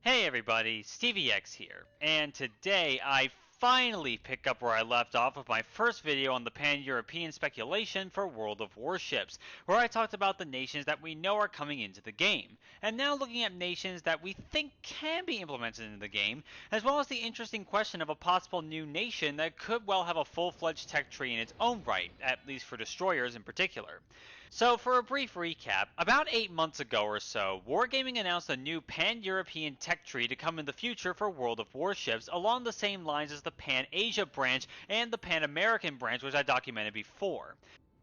Hey everybody, Stevie X here, and today I finally pick up where I left off with my first video on the pan-European speculation for World of Warships, where I talked about the nations that we know are coming into the game, and now looking at nations that we think can be implemented into the game, as well as the interesting question of a possible new nation that could well have a full-fledged tech tree in its own right, at least for destroyers in particular. So for a brief recap, about 8 months ago or so, Wargaming announced a new pan-European tech tree to come in the future for World of Warships along the same lines as the Pan-Asia branch and the Pan-American branch, which I documented before.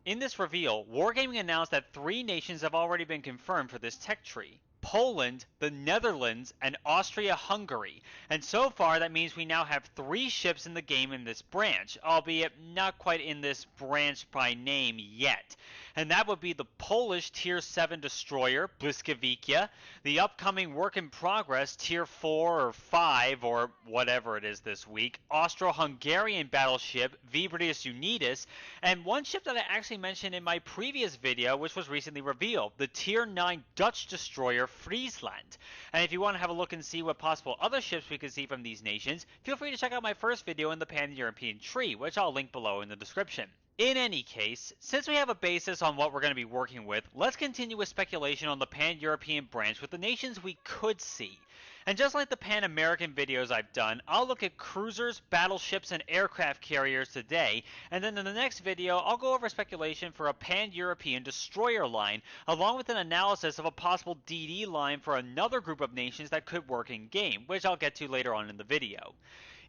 In this reveal, Wargaming announced that 3 nations have already been confirmed for this tech tree: Poland, the Netherlands, and Austria-Hungary, and so far that means we now have 3 ships in the game in this branch, albeit not quite in this branch by name yet. And that would be the Polish Tier 7 destroyer, Błyskawica, the upcoming work in progress Tier 4 or 5 or whatever it is this week, Austro-Hungarian battleship Vibrius Unitas, and one ship that I actually mentioned in my previous video, which was recently revealed, the Tier 9 Dutch destroyer Friesland. And if you want to have a look and see what possible other ships we could see from these nations, feel free to check out my first video in the Pan-European tree, which I'll link below in the description. In any case, since we have a basis on what we're going to be working with, let's continue with speculation on the Pan-European branch with the nations we could see. And just like the Pan-American videos I've done, I'll look at cruisers, battleships, and aircraft carriers today, and then in the next video I'll go over speculation for a Pan-European destroyer line, along with an analysis of a possible DD line for another group of nations that could work in-game, which I'll get to later on in the video.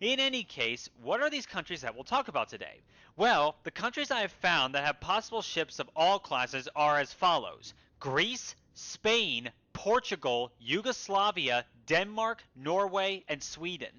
In any case, what are these countries that we'll talk about today? Well, the countries I have found that have possible ships of all classes are as follows: Greece, Spain, Portugal, Yugoslavia, Denmark, Norway, and Sweden.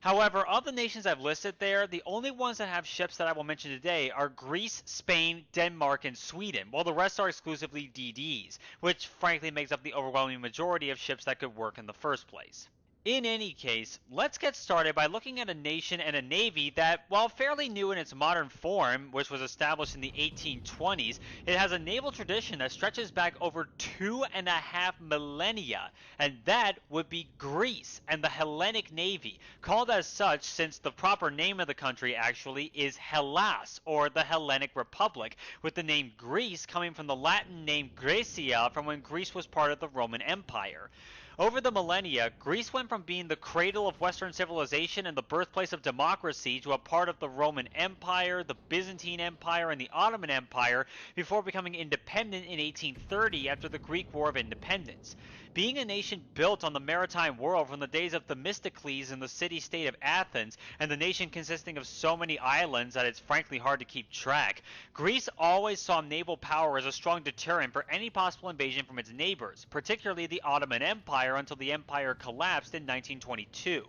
However, of the nations I've listed there, the only ones that have ships that I will mention today are Greece, Spain, Denmark, and Sweden, while the rest are exclusively DDs, which frankly makes up the overwhelming majority of ships that could work in the first place. In any case, let's get started by looking at a nation and a navy that, while fairly new in its modern form, which was established in the 1820s, it has a naval tradition that stretches back over 2.5 millennia, and that would be Greece and the Hellenic Navy, called as such since the proper name of the country actually is Hellas, or the Hellenic Republic, with the name Greece coming from the Latin name Graecia from when Greece was part of the Roman Empire. Over the millennia, Greece went from being the cradle of Western civilization and the birthplace of democracy to a part of the Roman Empire, the Byzantine Empire, and the Ottoman Empire before becoming independent in 1830 after the Greek War of Independence. Being a nation built on the maritime world from the days of Themistocles in the city-state of Athens, and the nation consisting of so many islands that it's frankly hard to keep track, Greece always saw naval power as a strong deterrent for any possible invasion from its neighbors, particularly the Ottoman Empire until the empire collapsed in 1922.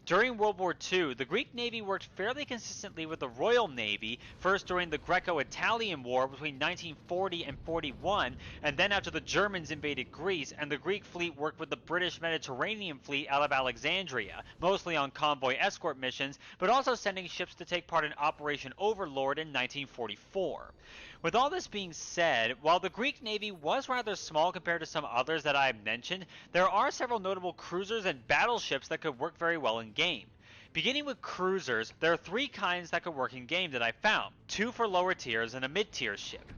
During World War II, the Greek Navy worked fairly consistently with the Royal Navy, first during the Greco-Italian War between 1940 and 41, and then after the Germans invaded Greece, and the Greek fleet worked with the British Mediterranean Fleet out of Alexandria, mostly on convoy escort missions, but also sending ships to take part in Operation Overlord in 1944. With all this being said, while the Greek Navy was rather small compared to some others that I have mentioned, there are several notable cruisers and battleships that could work very well in game. Beginning with cruisers, there are 3 kinds that could work in game that I found, 2 for lower tiers and a mid-tier ship.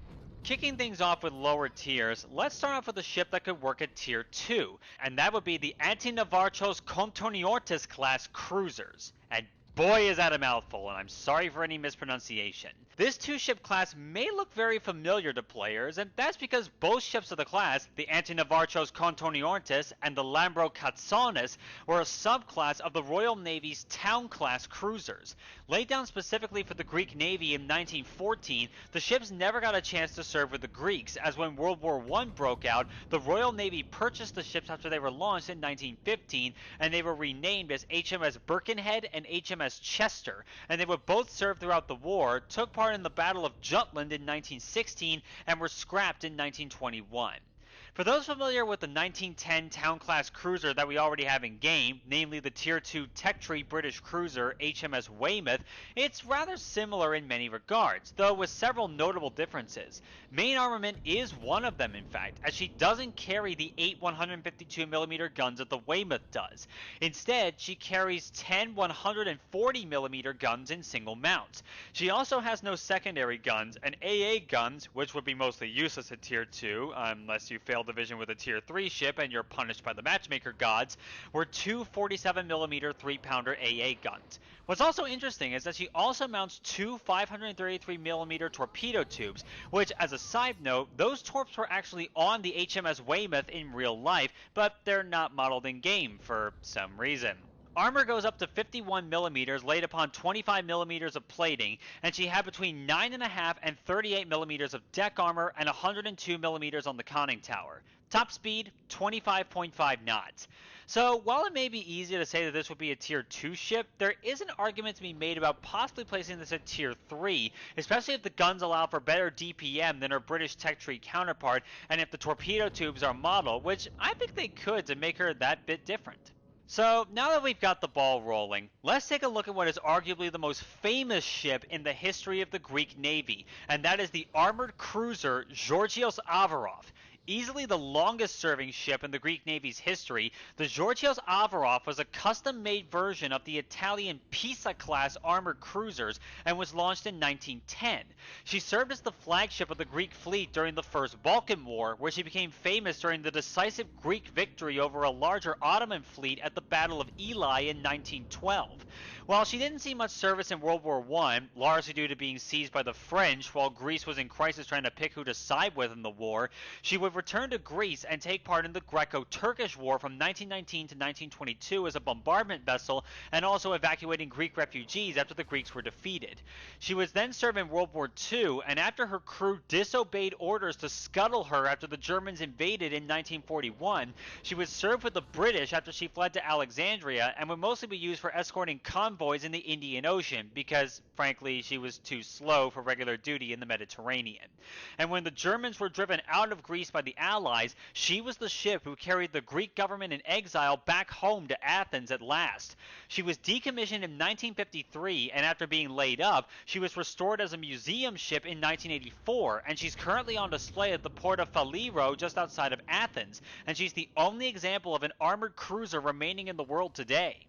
Kicking things off with lower tiers, let's start off with a ship that could work at tier 2, and that would be the Antinavarchos Kontoniortis class cruisers. And boy is that a mouthful, and I'm sorry for any mispronunciation. This 2-ship class may look very familiar to players, and that's because both ships of the class, the Antinavarchos Kontoniortis and the Lambro Katsanis, were a subclass of the Royal Navy's Town-class cruisers. Laid down specifically for the Greek Navy in 1914, the ships never got a chance to serve with the Greeks, as when World War I broke out, the Royal Navy purchased the ships after they were launched in 1915, and they were renamed as HMS Birkenhead and HMS Chester, and they would both serve throughout the war, took part in the Battle of Jutland in 1916, and were scrapped in 1921. For those familiar with the 1910 town-class cruiser that we already have in game, namely the Tier 2 tech tree British cruiser HMS Weymouth, it's rather similar in many regards, though with several notable differences. Main armament is one of them, in fact, as she doesn't carry the 8 152mm guns that the Weymouth does. Instead, she carries 10 140mm guns in single mounts. She also has no secondary guns, and AA guns, which would be mostly useless at Tier 2, unless you fail division with a Tier 3 ship and you're punished by the matchmaker gods, were two 47mm 3-pounder AA guns. What's also interesting is that she also mounts two 533mm torpedo tubes, which, as a side note, those torps were actually on the HMS Weymouth in real life, but they're not modeled in game for some reason. Armor goes up to 51mm laid upon 25mm of plating, and she had between 9.5 and 38mm of deck armor and 102mm on the conning tower. Top speed, 25.5 knots. So, while it may be easy to say that this would be a Tier 2 ship, there is an argument to be made about possibly placing this at Tier 3, especially if the guns allow for better DPM than her British tech tree counterpart, and if the torpedo tubes are modeled, which I think they could to make her that bit different. So, now that we've got the ball rolling, let's take a look at what is arguably the most famous ship in the history of the Greek Navy, and that is the armored cruiser Georgios Avarov. Easily the longest-serving ship in the Greek Navy's history, the Georgios Avarov was a custom-made version of the Italian Pisa-class armored cruisers and was launched in 1910. She served as the flagship of the Greek fleet during the First Balkan War, where she became famous during the decisive Greek victory over a larger Ottoman fleet at the Battle of Ely in 1912. While she didn't see much service in World War I, largely due to being seized by the French while Greece was in crisis trying to pick who to side with in the war, she would return to Greece and take part in the Greco-Turkish War from 1919 to 1922 as a bombardment vessel and also evacuating Greek refugees after the Greeks were defeated. She was then served in World War II, and after her crew disobeyed orders to scuttle her after the Germans invaded in 1941, she was served with the British after she fled to Alexandria and would mostly be used for escorting convoys in the Indian Ocean because, frankly, she was too slow for regular duty in the Mediterranean. And when the Germans were driven out of Greece by the Allies, she was the ship who carried the Greek government in exile back home to Athens at last. She was decommissioned in 1953, and after being laid up, she was restored as a museum ship in 1984, and she's currently on display at the port of Faliro just outside of Athens, and she's the only example of an armored cruiser remaining in the world today.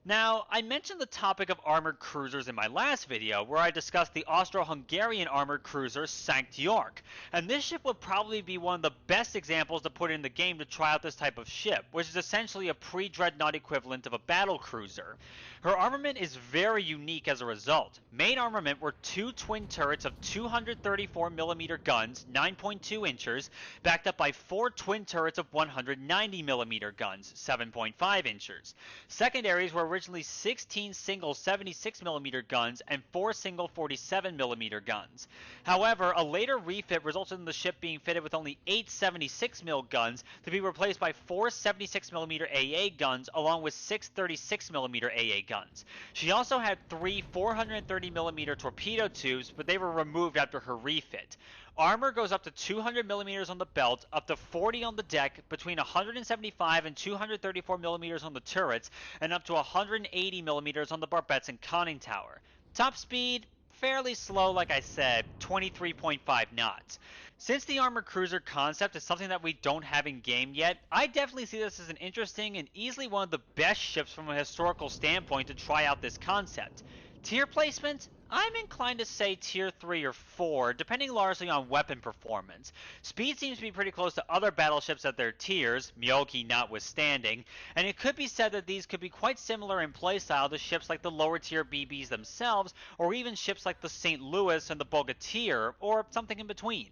Now, I mentioned the topic of armored cruisers in my last video, where I discussed the Austro-Hungarian armored cruiser Sankt York, and this ship would probably be one of the best examples to put in the game to try out this type of ship, which is essentially a pre-dreadnought equivalent of a battle cruiser. Her armament is very unique as a result. Main armament were two twin turrets of 234mm guns, 9.2 inches, backed up by four twin turrets of 190mm guns, 7.5 inches. Secondaries were originally 16 single 76mm guns and 4 single 47mm guns. However, a later refit resulted in the ship being fitted with only 8 76mm guns to be replaced by 4 76mm AA guns along with 6 36mm AA guns. She also had 3 430mm torpedo tubes, but they were removed after her refit. Armor goes up to 200mm on the belt, up to 40 on the deck, between 175 and 234mm on the turrets, and up to 180mm on the barbettes and conning tower. Top speed, fairly slow like I said, 23.5 knots. Since the armored cruiser concept is something that we don't have in game yet, I definitely see this as an interesting and easily one of the best ships from a historical standpoint to try out this concept. Tier placement? I'm inclined to say Tier 3 or 4, depending largely on weapon performance. Speed seems to be pretty close to other battleships at their tiers, Myoki notwithstanding, and it could be said that these could be quite similar in playstyle to ships like the lower tier BBs themselves, or even ships like the St. Louis and the Bogatyr, or something in between.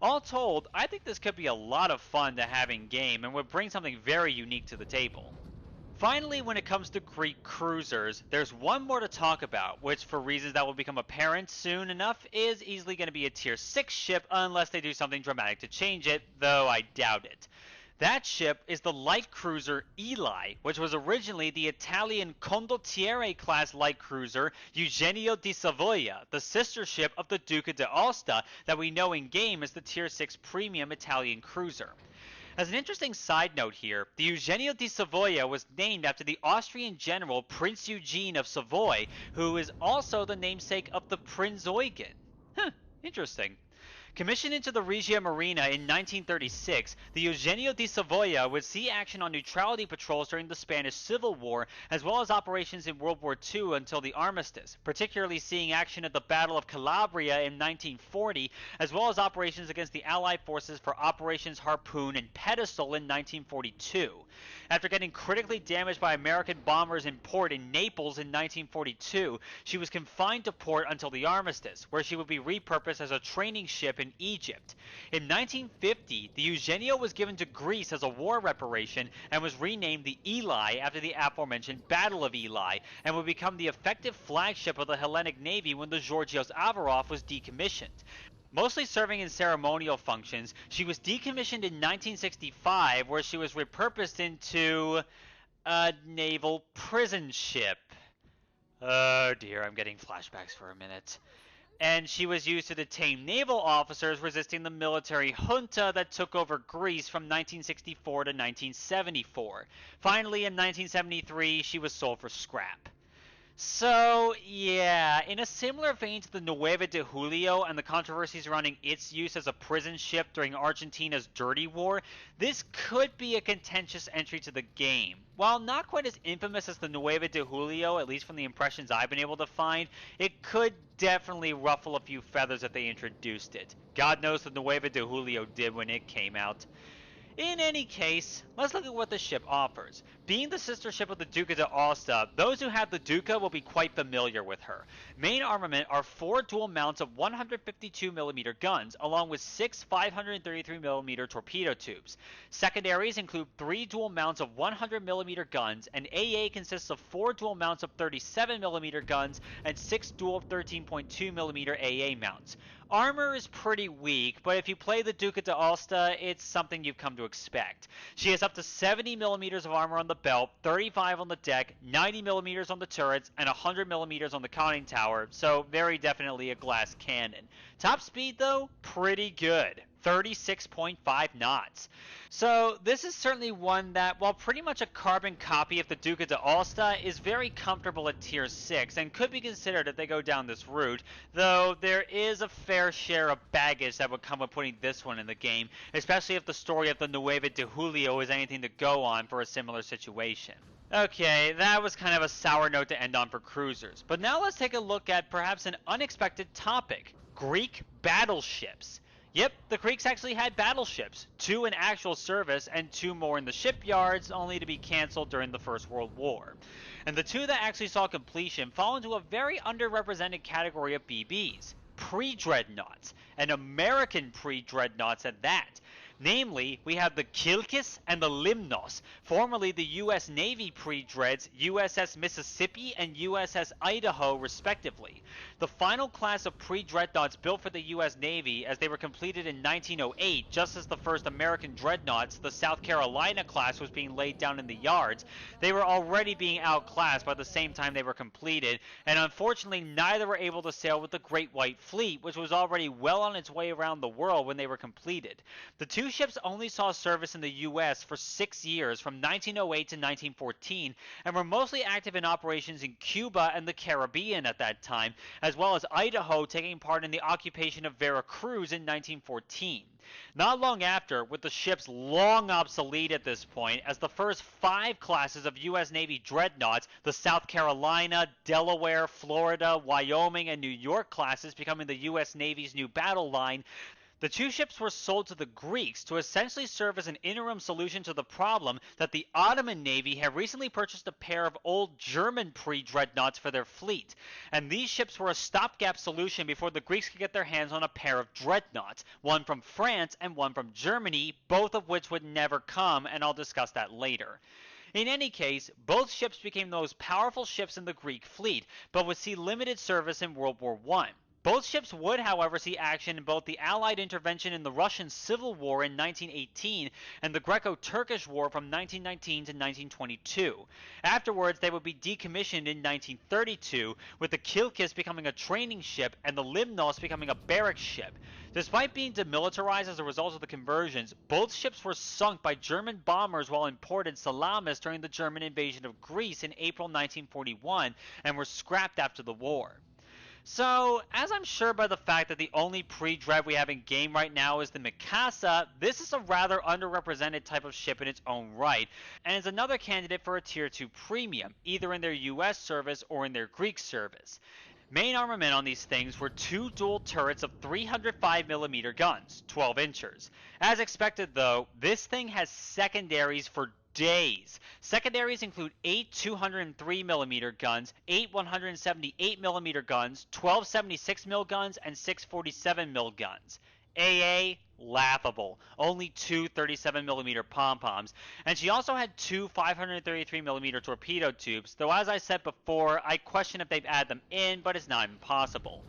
All told, I think this could be a lot of fun to have in game and would bring something very unique to the table. Finally, when it comes to Greek cruisers, there's one more to talk about, which for reasons that will become apparent soon enough is easily going to be a Tier 6 ship unless they do something dramatic to change it, though I doubt it. That ship is the light cruiser Ely, which was originally the Italian Condottiere class light cruiser Eugenio di Savoia, the sister ship of the Duca d'Aosta that we know in game as the Tier 6 premium Italian cruiser. As an interesting side note here, the Eugenio di Savoia was named after the Austrian general Prince Eugene of Savoy, who is also the namesake of the Prinz Eugen. Huh, interesting. Commissioned into the Regia Marina in 1936, the Eugenio di Savoia would see action on neutrality patrols during the Spanish Civil War, as well as operations in World War II until the armistice, particularly seeing action at the Battle of Calabria in 1940, as well as operations against the Allied forces for Operations Harpoon and Pedestal in 1942. After getting critically damaged by American bombers in port in Naples in 1942, she was confined to port until the armistice, where she would be repurposed as a training ship in Egypt. In 1950, the Eugenio was given to Greece as a war reparation and was renamed the Eli after the aforementioned Battle of Eli, and would become the effective flagship of the Hellenic Navy when the Georgios Avarov was decommissioned. Mostly serving in ceremonial functions, she was decommissioned in 1965, where she was repurposed into a naval prison ship. Oh dear, I'm getting flashbacks for a minute. And she was used to detain naval officers resisting the military junta that took over Greece from 1964 to 1974. Finally, in 1973, she was sold for scrap. So, yeah, in a similar vein to the Nueve de Julio and the controversy surrounding its use as a prison ship during Argentina's Dirty War, this could be a contentious entry to the game. While not quite as infamous as the Nueve de Julio, at least from the impressions I've been able to find, it could definitely ruffle a few feathers if they introduced it. God knows the Nueve de Julio did when it came out. In any case, let's look at what the ship offers. Being the sister ship of the Duca d'Aosta, those who have the Duca will be quite familiar with her. Main armament are 4 dual mounts of 152mm guns, along with 6 533mm torpedo tubes. Secondaries include 3 dual mounts of 100mm guns, and AA consists of 4 dual mounts of 37mm guns and 6 dual 13.2mm AA mounts. Armor is pretty weak, but if you play the Duca d'Aosta, it's something you've come to expect. She has up to 70mm of armor on the belt, 35 on the deck, 90mm on the turrets, and 100mm on the conning tower, so very definitely a glass cannon. Top speed, though, pretty good. 36.5 knots. So this is certainly one that, while pretty much a carbon copy of the Duca d'Aosta, is very comfortable at tier 6 and could be considered if they go down this route, though there is a fair share of baggage that would come with putting this one in the game, especially if the story of the Nueve de Julio is anything to go on for a similar situation. Okay, that was kind of a sour note to end on for cruisers, but now let's take a look at perhaps an unexpected topic: Greek battleships. Yep, the Greeks actually had battleships, 2 in actual service and 2 more in the shipyards, only to be cancelled during the First World War. And the 2 that actually saw completion fall into a very underrepresented category of BBs, pre-dreadnoughts, and American pre-dreadnoughts at that. Namely, we have the Kilkis and the Limnos, formerly the U.S. Navy pre-dreads USS Mississippi and USS Idaho, respectively. The final class of pre-dreadnoughts built for the U.S. Navy, as they were completed in 1908, just as the first American dreadnoughts, the South Carolina class, was being laid down in the yards. They were already being outclassed by the same time they were completed, and unfortunately neither were able to sail with the Great White Fleet, which was already well on its way around the world when they were completed. The 2 ships only saw service in the U.S. for 6 years, from 1908 to 1914, and were mostly active in operations in Cuba and the Caribbean at that time, as well as Idaho taking part in the occupation of Veracruz in 1914. Not long after, with the ships long obsolete at this point, as the first 5 classes of U.S. Navy dreadnoughts, the South Carolina, Delaware, Florida, Wyoming, and New York classes becoming the U.S. Navy's new battle line, the 2 ships were sold to the Greeks to essentially serve as an interim solution to the problem that the Ottoman Navy had recently purchased a pair of old German pre-dreadnoughts for their fleet, and these ships were a stopgap solution before the Greeks could get their hands on a pair of dreadnoughts, one from France and one from Germany, both of which would never come, and I'll discuss that later. In any case, both ships became the most powerful ships in the Greek fleet, but would see limited service in World War I. Both ships would, however, see action in both the Allied intervention in the Russian Civil War in 1918 and the Greco-Turkish War from 1919 to 1922. Afterwards, they would be decommissioned in 1932, with the Kilkis becoming a training ship and the Limnos becoming a barrack ship. Despite being demilitarized as a result of the conversions, both ships were sunk by German bombers while in port in Salamis during the German invasion of Greece in April 1941 and were scrapped after the war. So, as I'm sure by the fact that the only pre-dread we have in game right now is the Mikasa, this is a rather underrepresented type of ship in its own right, and is another candidate for a Tier 2 premium, either in their US service or in their Greek service. Main armament on these things were two dual turrets of 305mm guns, 12 inchers. As expected though, this thing has secondaries for days. Secondaries include 8 203mm guns, 8 178mm guns, 12 76mm guns, and 6 47mm guns. AA, laughable. Only two 37mm pom-poms. And she also had two 533mm torpedo tubes, though as I said before, I question if they've added them in, but it's not impossible.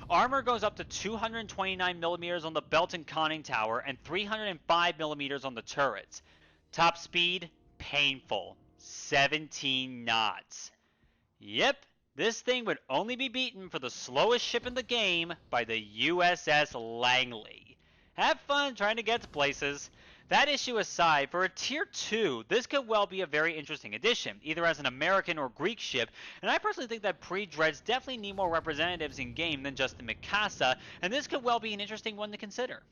Armor goes up to 229mm on the belt and conning tower and 305mm on the turrets. Top speed, painful. 17 knots. Yep, this thing would only be beaten for the slowest ship in the game by the USS Langley. Have fun trying to get to places. That issue aside, for a Tier 2, this could well be a very interesting addition, either as an American or Greek ship, and I personally think that pre-dreads definitely need more representatives in game than just the Mikasa, and this could well be an interesting one to consider.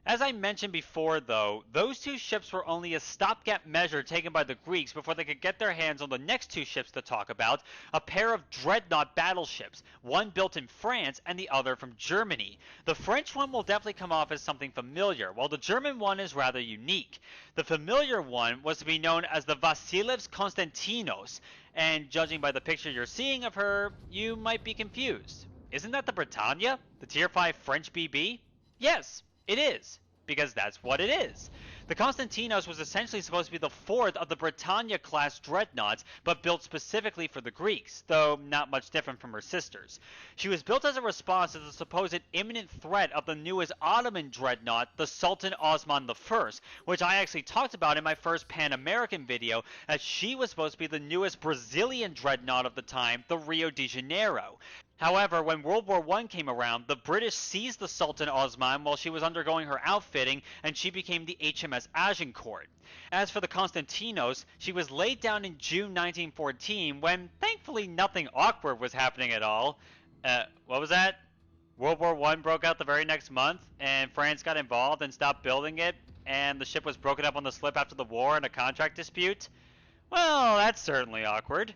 As I mentioned before though, those two ships were only a stopgap measure taken by the Greeks before they could get their hands on the next two ships to talk about, a pair of dreadnought battleships, one built in France and the other from Germany. The French one will definitely come off as something familiar, while the German one is rather unique. The familiar one was to be known as the Vasilevs Konstantinos, and judging by the picture you're seeing of her, you might be confused. Isn't that the Britannia, the Tier 5 French BB? Yes. It is, because that's what it is. The Konstantinos was essentially supposed to be the fourth of the Britannia-class dreadnoughts, but built specifically for the Greeks, though not much different from her sisters. She was built as a response to the supposed imminent threat of the newest Ottoman dreadnought, the Sultan Osman I, which I actually talked about in my first Pan-American video, as she was supposed to be the newest Brazilian dreadnought of the time, the Rio de Janeiro. However, when World War I came around, the British seized the Sultan Osman while she was undergoing her outfitting, and she became the HMS Agincourt. As for the Konstantinos, she was laid down in June 1914 when, thankfully, nothing awkward was happening at all. What was that? World War I broke out the very next month, and France got involved and stopped building it, and the ship was broken up on the slip after the war in a contract dispute? Well, that's certainly awkward.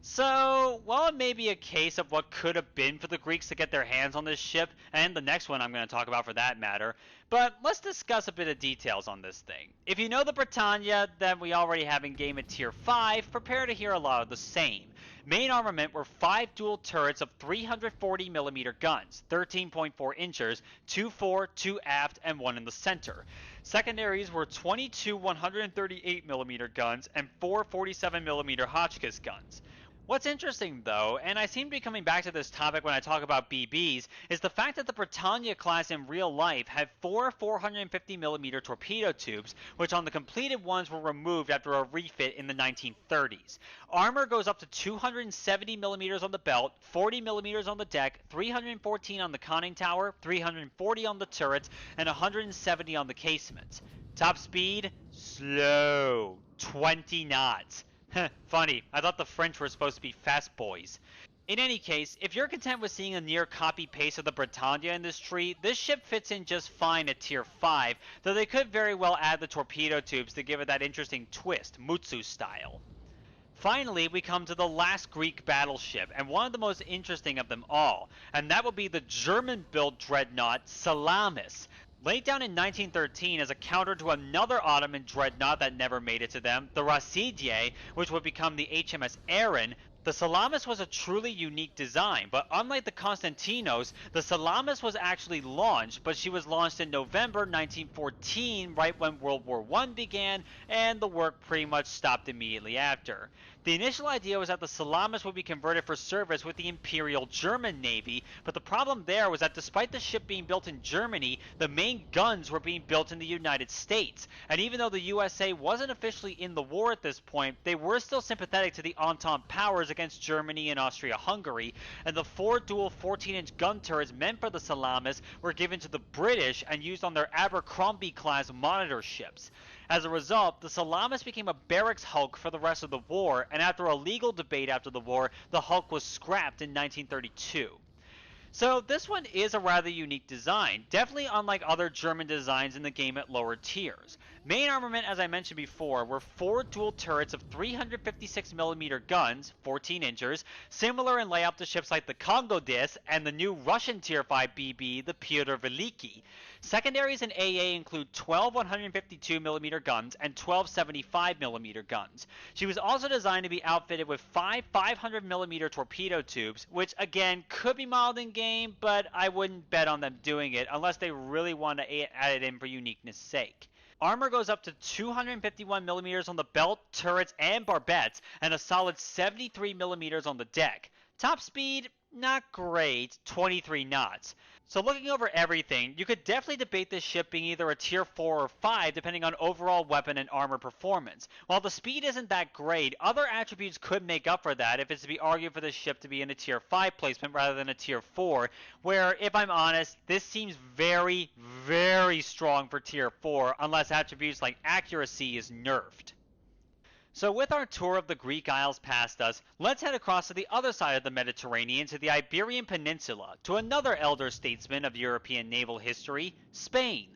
So, while it may be a case of what could have been for the Greeks to get their hands on this ship, and the next one I'm going to talk about for that matter, but let's discuss a bit of details on this thing. If you know the Britannia that we already have in game at Tier 5, prepare to hear a lot of the same. Main armament were 5 dual turrets of 340mm guns, 13.4 inchers, 2 fore, 2 aft, and 1 in the center. Secondaries were 22 138mm guns and 4 47mm Hotchkiss guns. What's interesting though, and I seem to be coming back to this topic when I talk about BBs, is the fact that the Britannia class in real life had 4 450mm torpedo tubes, which on the completed ones were removed after a refit in the 1930s. Armor goes up to 270mm on the belt, 40mm on the deck, 314 on the conning tower, 340 on the turrets, and 170 on the casements. Top speed? Slow. 20 knots. Funny, I thought the French were supposed to be fast boys. In any case, if you're content with seeing a near copy-paste of the Britannia in this tree, this ship fits in just fine at Tier 5, though they could very well add the torpedo tubes to give it that interesting twist, Mutsu style. Finally, we come to the last Greek battleship, and one of the most interesting of them all, and that would be the German-built dreadnought Salamis. Laid down in 1913 as a counter to another Ottoman dreadnought that never made it to them, the Rasidye, which would become the HMS Aaron, the Salamis was a truly unique design, but unlike the Konstantinos, the Salamis was actually launched, but she was launched in November 1914, right when World War I began, and the work pretty much stopped immediately after. The initial idea was that the Salamis would be converted for service with the Imperial German Navy, but the problem there was that despite the ship being built in Germany, the main guns were being built in the United States. And even though the USA wasn't officially in the war at this point, they were still sympathetic to the Entente powers against Germany and Austria-Hungary, and the 4 dual 14-inch gun turrets meant for the Salamis were given to the British and used on their Abercrombie-class monitor ships. As a result, the Salamis became a barracks hulk for the rest of the war, and after a legal debate after the war, the hulk was scrapped in 1932. So this one is a rather unique design, definitely unlike other German designs in the game at lower tiers. Main armament, as I mentioned before, were 4 dual turrets of 356mm guns, 14 inchers, similar in layout to ships like the Congo Dis and the new Russian Tier 5 BB, the Pyotr Veliki. Secondaries in AA include 12 152mm guns and 12 75mm guns. She was also designed to be outfitted with 5 500mm torpedo tubes, which again could be modeled in game, but I wouldn't bet on them doing it unless they really want to add it in for uniqueness sake. Armor goes up to 251mm on the belt, turrets, and barbettes, and a solid 73mm on the deck. Top speed, not great, 23 knots. So looking over everything, you could definitely debate this ship being either a tier 4 or 5 depending on overall weapon and armor performance. While the speed isn't that great, other attributes could make up for that if it's to be argued for this ship to be in a tier 5 placement rather than a tier 4, where, if I'm honest, this seems very, very strong for tier 4 unless attributes like accuracy is nerfed. So with our tour of the Greek Isles past us, let's head across to the other side of the Mediterranean to the Iberian Peninsula, to another elder statesman of European naval history, Spain.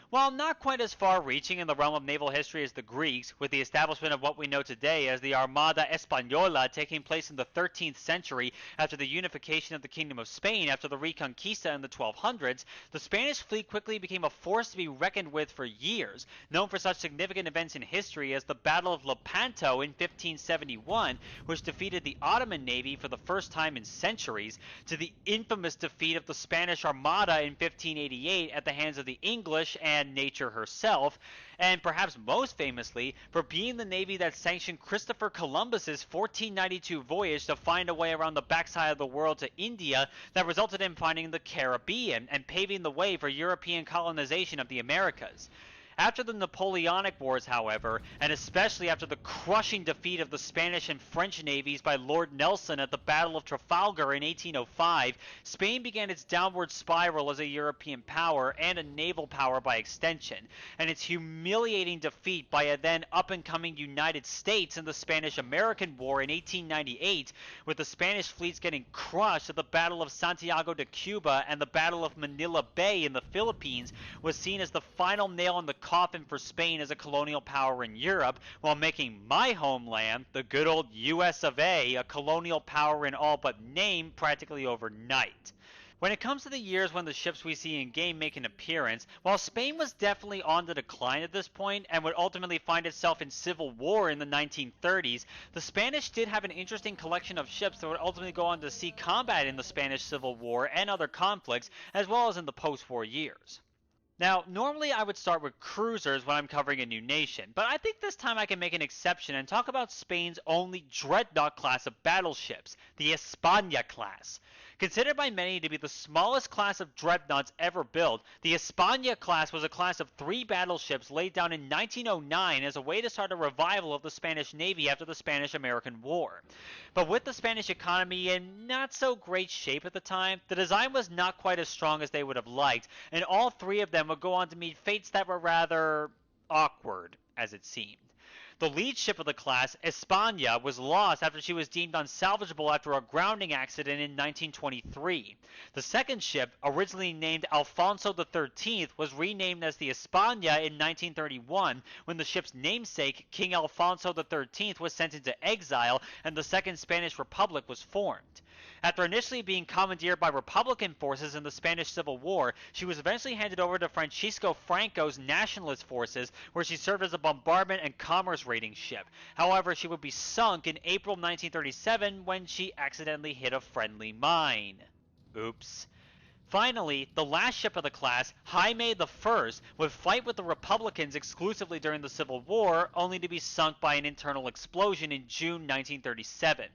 While not quite as far-reaching in the realm of naval history as the Greeks, with the establishment of what we know today as the Armada Española taking place in the 13th century after the unification of the Kingdom of Spain after the Reconquista in the 1200s, the Spanish fleet quickly became a force to be reckoned with for years, known for such significant events in history as the Battle of Lepanto in 1571, which defeated the Ottoman Navy for the first time in centuries, to the infamous defeat of the Spanish Armada in 1588 at the hands of the English and nature herself, and perhaps most famously for being the navy that sanctioned Christopher Columbus's 1492 voyage to find a way around the backside of the world to India that resulted in finding the Caribbean and paving the way for European colonization of the Americas. After the Napoleonic Wars, however, and especially after the crushing defeat of the Spanish and French navies by Lord Nelson at the Battle of Trafalgar in 1805, Spain began its downward spiral as a European power and a naval power by extension, and its humiliating defeat by a then up-and-coming United States in the Spanish-American War in 1898, with the Spanish fleets getting crushed at the Battle of Santiago de Cuba and the Battle of Manila Bay in the Philippines, was seen as the final nail in the coffin for Spain as a colonial power in Europe, while making my homeland, the good old US of A colonial power in all but name practically overnight. When it comes to the years when the ships we see in game make an appearance, while Spain was definitely on the decline at this point and would ultimately find itself in civil war in the 1930s, the Spanish did have an interesting collection of ships that would ultimately go on to see combat in the Spanish Civil War and other conflicts, as well as in the post-war years. Now, normally I would start with cruisers when I'm covering a new nation, but I think this time I can make an exception and talk about Spain's only dreadnought class of battleships, the España class. Considered by many to be the smallest class of dreadnoughts ever built, the España class was a class of 3 battleships laid down in 1909 as a way to start a revival of the Spanish Navy after the Spanish-American War. But with the Spanish economy in not so great shape at the time, the design was not quite as strong as they would have liked, and all 3 of them would go on to meet fates that were rather awkward, as it seemed. The lead ship of the class, España, was lost after she was deemed unsalvageable after a grounding accident in 1923. The second ship, originally named Alfonso XIII, was renamed as the España in 1931 when the ship's namesake, King Alfonso XIII, was sent into exile and the Second Spanish Republic was formed. After initially being commandeered by Republican forces in the Spanish Civil War, she was eventually handed over to Francisco Franco's nationalist forces, where she served as a bombardment and commerce raiding ship. However, she would be sunk in April 1937 when she accidentally hit a friendly mine. Oops. Finally, the last ship of the class, Jaime I, would fight with the Republicans exclusively during the Civil War, only to be sunk by an internal explosion in June 1937.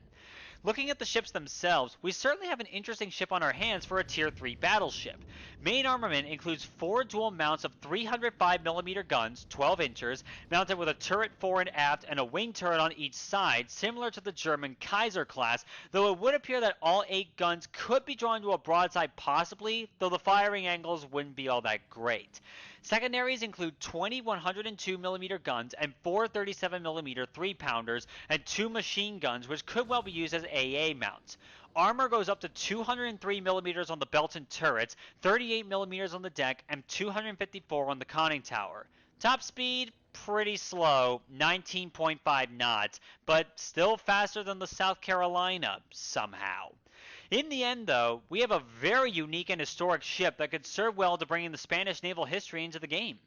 Looking at the ships themselves, we certainly have an interesting ship on our hands for a Tier 3 battleship. Main armament includes 4 dual mounts of 305mm guns, 12 inches, mounted with a turret fore and aft and a wing turret on each side, similar to the German Kaiser class, though it would appear that all 8 guns could be drawn to a broadside possibly, though the firing angles wouldn't be all that great. Secondaries include 20 102mm guns and 4 37mm 3-pounders and 2 machine guns, which could well be used as AA mounts. Armor goes up to 203mm on the belts and turrets, 38mm on the deck, and 254 on the conning tower. Top speed, pretty slow, 19.5 knots, but still faster than the South Carolina, somehow. In the end, though, we have a very unique and historic ship that could serve well to bringing the Spanish naval history into the game.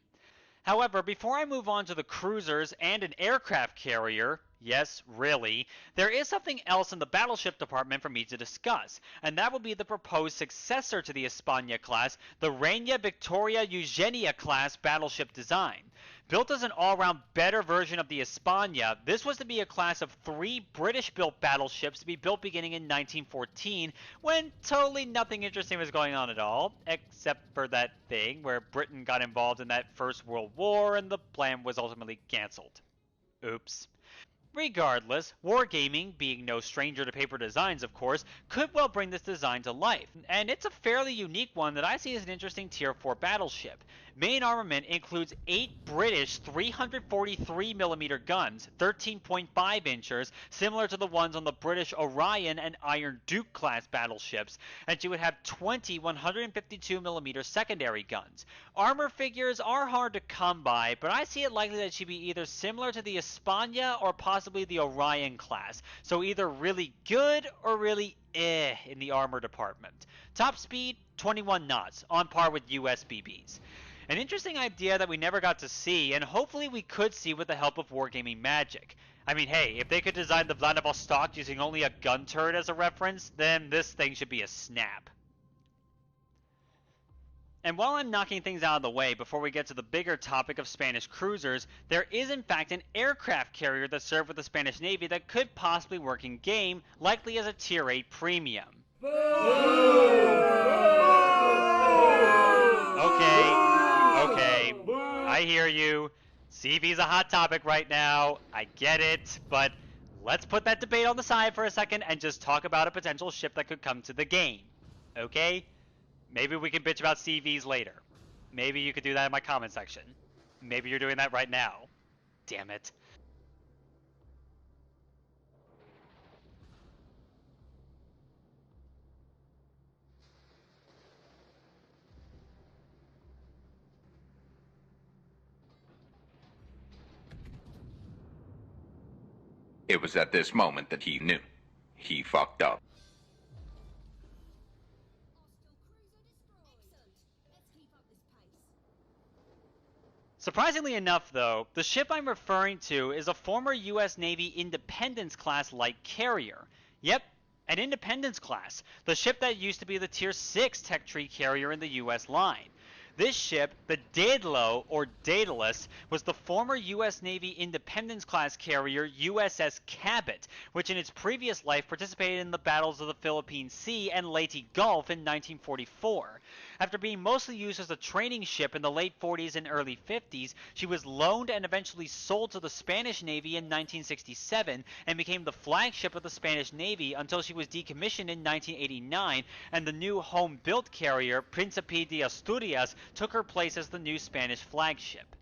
However, before I move on to the cruisers and an aircraft carrier, yes, really, there is something else in the battleship department for me to discuss, and that will be the proposed successor to the España class, the Reina Victoria Eugenia class battleship design. Built as an all-around better version of the España, this was to be a class of 3 British-built battleships to be built beginning in 1914, when totally nothing interesting was going on at all, except for that thing where Britain got involved in that First World War and the plan was ultimately cancelled. Oops. Regardless, Wargaming, being no stranger to paper designs of course, could well bring this design to life, and it's a fairly unique one that I see as an interesting Tier 4 battleship. Main armament includes 8 British 343mm guns, 13.5 inches, similar to the ones on the British Orion and Iron Duke class battleships, and she would have 20 152mm secondary guns. Armor figures are hard to come by, but I see it likely that she'd be either similar to the España or possibly the Orion class, so either really good or really in the armor department. Top speed, 21 knots, on par with US BBs. An interesting idea that we never got to see, and hopefully we could see with the help of Wargaming Magic. I mean, hey, if they could design the Vladivostok using only a gun turret as a reference, then this thing should be a snap. And while I'm knocking things out of the way before we get to the bigger topic of Spanish cruisers, there is in fact an aircraft carrier that served with the Spanish Navy that could possibly work in game, likely as a Tier 8 premium. Okay, I hear you. CV's a hot topic right now, I get it, but let's put that debate on the side for a second and just talk about a potential ship that could come to the game, okay? Maybe we can bitch about CVs later. Maybe you could do that in my comment section. Maybe you're doing that right now. Damn it. It was at this moment that he knew. He fucked up. Surprisingly enough, though, the ship I'm referring to is a former US Navy Independence class light carrier. Yep, an Independence class, the ship that used to be the Tier 6 tech tree carrier in the US line. This ship, the Daedalo, or Daedalus, was the former U.S. Navy Independence-class carrier USS Cabot, which in its previous life participated in the battles of the Philippine Sea and Leyte Gulf in 1944. After being mostly used as a training ship in the late 40s and early 50s, she was loaned and eventually sold to the Spanish Navy in 1967 and became the flagship of the Spanish Navy until she was decommissioned in 1989 and the new home-built carrier, Príncipe de Asturias, took her place as the new Spanish flagship.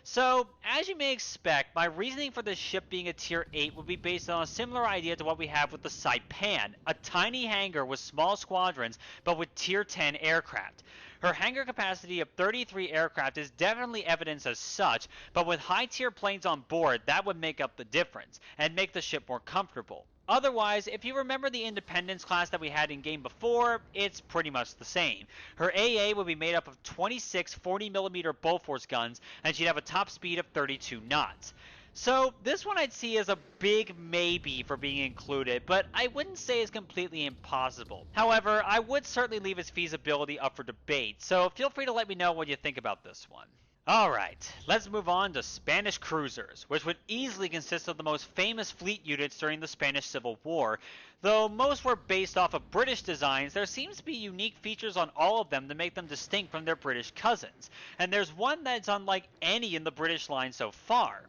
So, as you may expect, my reasoning for this ship being a Tier 8 would be based on a similar idea to what we have with the Saipan, a tiny hangar with small squadrons but with Tier 10 aircraft. Her hangar capacity of 33 aircraft is definitely evidence as such, but with high-tier planes on board, that would make up the difference, and make the ship more comfortable. Otherwise, if you remember the Independence class that we had in game before, it's pretty much the same. Her AA would be made up of 26 40mm Bofors guns, and she'd have a top speed of 32 knots. So this one I'd see as a big maybe for being included, but I wouldn't say it's completely impossible. However, I would certainly leave its feasibility up for debate, so feel free to let me know what you think about this one. Alright, let's move on to Spanish cruisers, which would easily consist of the most famous fleet units during the Spanish Civil War. Though most were based off of British designs, there seems to be unique features on all of them to make them distinct from their British cousins, and there's one that's unlike any in the British line so far.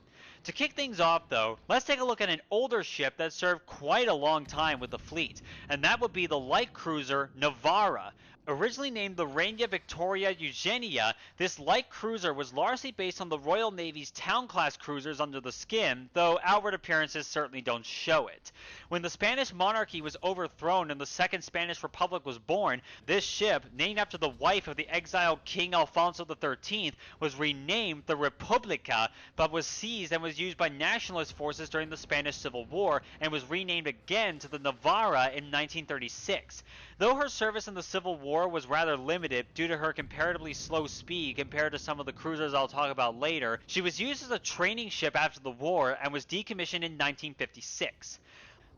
To kick things off though, let's take a look at an older ship that served quite a long time with the fleet, and that would be the light cruiser Navarra. Originally named the Reina Victoria Eugenia, this light cruiser was largely based on the Royal Navy's town-class cruisers under the skin, though outward appearances certainly don't show it. When the Spanish monarchy was overthrown and the Second Spanish Republic was born, this ship, named after the wife of the exiled King Alfonso XIII, was renamed the Republica, but was seized and was used by nationalist forces during the Spanish Civil War, and was renamed again to the Navarra in 1936. Though her service in the Civil War was rather limited due to her comparatively slow speed compared to some of the cruisers I'll talk about later, she was used as a training ship after the war and was decommissioned in 1956.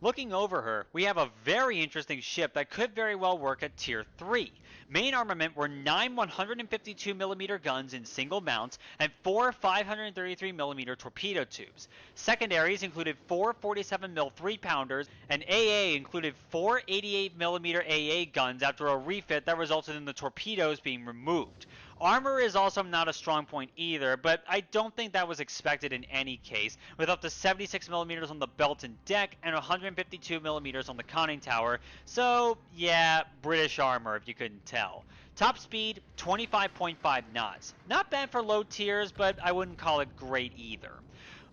Looking over her, we have a very interesting ship that could very well work at Tier 3. Main armament were 9 152mm guns in single mounts and 4 533mm torpedo tubes. Secondaries included 4 47mm 3-pounders, and AA included 4 88mm AA guns after a refit that resulted in the torpedoes being removed. Armor is also not a strong point either, but I don't think that was expected in any case, with up to 76mm on the belt and deck and 152mm on the conning tower, so yeah, British armor if you couldn't tell. Top speed, 25.5 knots. Not bad for low tiers, but I wouldn't call it great either.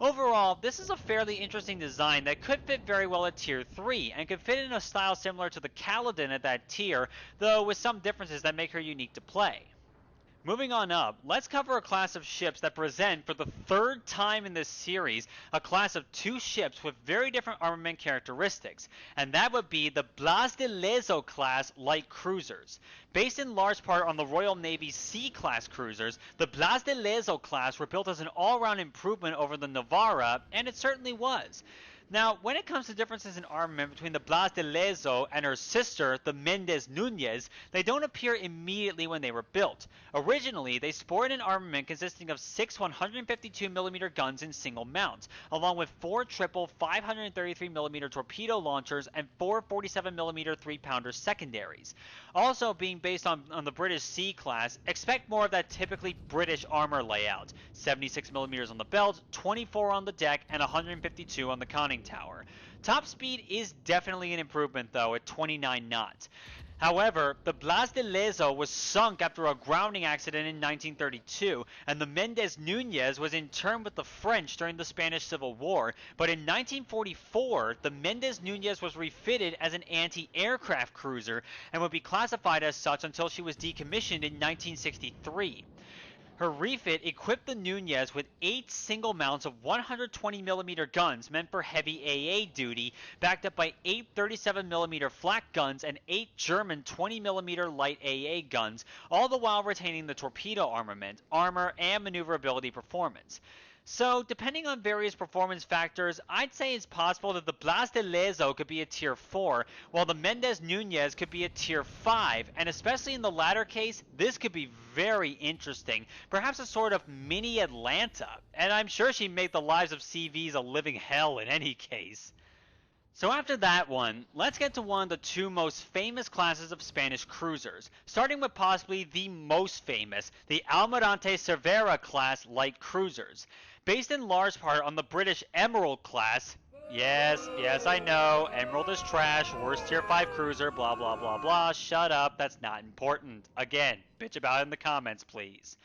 Overall, this is a fairly interesting design that could fit very well at Tier 3, and could fit in a style similar to the Caledon at that tier, though with some differences that make her unique to play. Moving on up, let's cover a class of ships that present for the third time in this series a class of 2 ships with very different armament characteristics, and that would be the Blas de Lezo class light cruisers. Based in large part on the Royal Navy's C-class cruisers, the Blas de Lezo class were built as an all-round improvement over the Navarra, and it certainly was. Now, when it comes to differences in armament between the Blas de Lezo and her sister, the Méndez Núñez, they don't appear immediately when they were built. Originally, they sported an armament consisting of 6 152mm guns in single mounts, along with 4 triple 533mm torpedo launchers and 4 47mm 3-pounder secondaries. Also being based on the British C-class, expect more of that typically British armor layout, 76mm on the belt, 24 on the deck, and 152 on the conning tower. Top speed is definitely an improvement though at 29 knots. However, the Blas de Lezo was sunk after a grounding accident in 1932, and the Méndez Núñez was interned with the French during the Spanish Civil War, but in 1944, the Méndez Núñez was refitted as an anti-aircraft cruiser and would be classified as such until she was decommissioned in 1963. Her refit equipped the Núñez with 8 single mounts of 120mm guns meant for heavy AA duty, backed up by 8 37mm flak guns and 8 German 20mm light AA guns, all the while retaining the torpedo armament, armor, and maneuverability performance. So, depending on various performance factors, I'd say it's possible that the Blas de Lezo could be a Tier 4, while the Méndez Núñez could be a Tier 5, and especially in the latter case, this could be very interesting, perhaps a sort of mini Atlanta, and I'm sure she'd make the lives of CVs a living hell in any case. So after that one, let's get to one of the 2 most famous classes of Spanish cruisers, starting with possibly the most famous, the Almirante Cervera class light cruisers. Based in large part on the British Emerald class, yes, I know, Emerald is trash, worst Tier 5 cruiser, blah blah blah blah, shut up, that's not important. Again, bitch about it in the comments, please.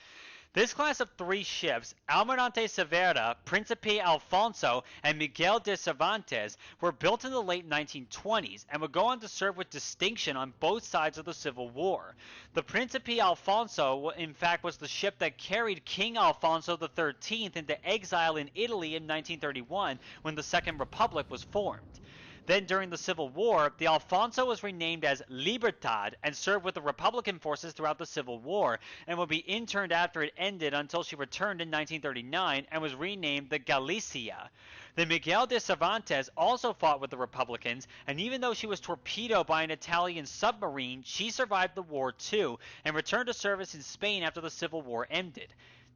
This class of 3 ships, Almirante Cervera, Príncipe Alfonso, and Miguel de Cervantes, were built in the late 1920s and would go on to serve with distinction on both sides of the Civil War. The Príncipe Alfonso, in fact, was the ship that carried King Alfonso XIII into exile in Italy in 1931 when the Second Republic was formed. Then during the Civil War, the Alfonso was renamed as Libertad and served with the Republican forces throughout the Civil War and would be interned after it ended until she returned in 1939 and was renamed the Galicia. The Miguel de Cervantes also fought with the Republicans, and even though she was torpedoed by an Italian submarine, she survived the war too and returned to service in Spain after the Civil War ended.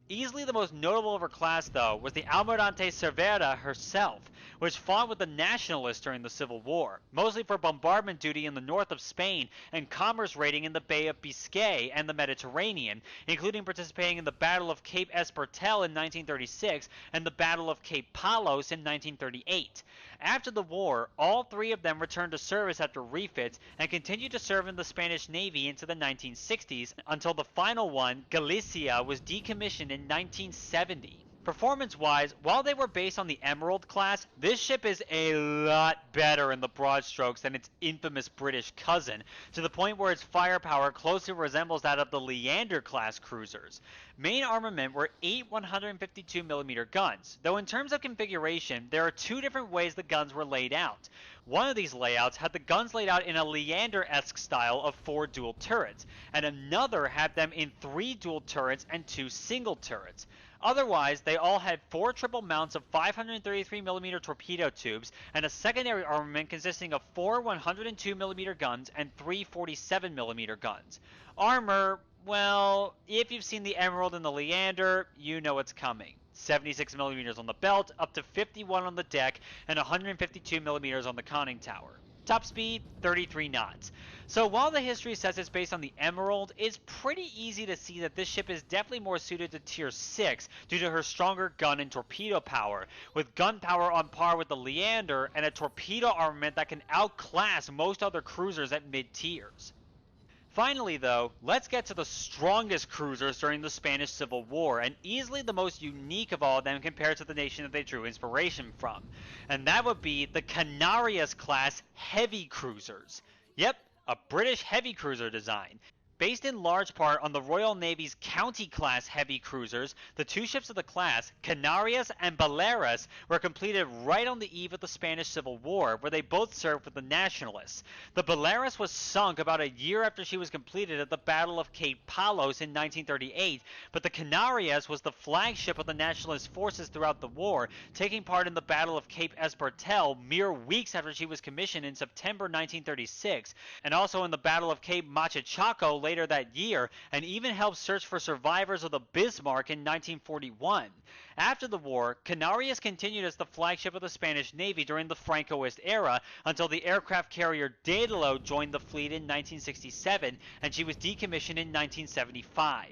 Easily the most notable of her class, though, was the Almirante Cervera herself, which fought with the Nationalists during the Civil War, mostly for bombardment duty in the north of Spain and commerce raiding in the Bay of Biscay and the Mediterranean, including participating in the Battle of Cape Espartel in 1936 and the Battle of Cape Palos in 1938. After the war, all three of them returned to service after refits and continued to serve in the Spanish Navy into the 1960s until the final one, Galicia, was decommissioned in 1970. Performance-wise, while they were based on the Emerald class, this ship is a lot better in the broad strokes than its infamous British cousin, to the point where its firepower closely resembles that of the Leander class cruisers. Main armament were 8 152mm guns, though in terms of configuration, there are two different ways the guns were laid out. One of these layouts had the guns laid out in a Leander-esque style of 4 dual turrets, and another had them in 3 dual turrets and 2 single turrets. Otherwise, they all had 4 triple mounts of 533mm torpedo tubes and a secondary armament consisting of 4 102mm guns and 3 47mm guns. Armor, well, if you've seen the Emerald and the Leander, you know it's coming. 76mm on the belt, up to 51 on the deck, and 152mm on the conning tower. Top speed, 33 knots. So while the history says it's based on the Emerald, it's pretty easy to see that this ship is definitely more suited to Tier 6 due to her stronger gun and torpedo power, with gun power on par with the Leander and a torpedo armament that can outclass most other cruisers at mid-tiers. Finally, though, let's get to the strongest cruisers during the Spanish Civil War, and easily the most unique of all of them compared to the nation that they drew inspiration from. And that would be the Canarias-class heavy cruisers. Yep, a British heavy cruiser design. Based in large part on the Royal Navy's County-class heavy cruisers, the two ships of the class, Canarias and Baleares, were completed right on the eve of the Spanish Civil War, where they both served with the Nationalists. The Baleares was sunk about a year after she was completed at the Battle of Cape Palos in 1938, but the Canarias was the flagship of the Nationalist forces throughout the war, taking part in the Battle of Cape Espartel mere weeks after she was commissioned in September 1936, and also in the Battle of Cape Machichaco later that year, and even helped search for survivors of the Bismarck in 1941. After the war, Canarias continued as the flagship of the Spanish Navy during the Francoist era until the aircraft carrier Daedalo joined the fleet in 1967, and she was decommissioned in 1975.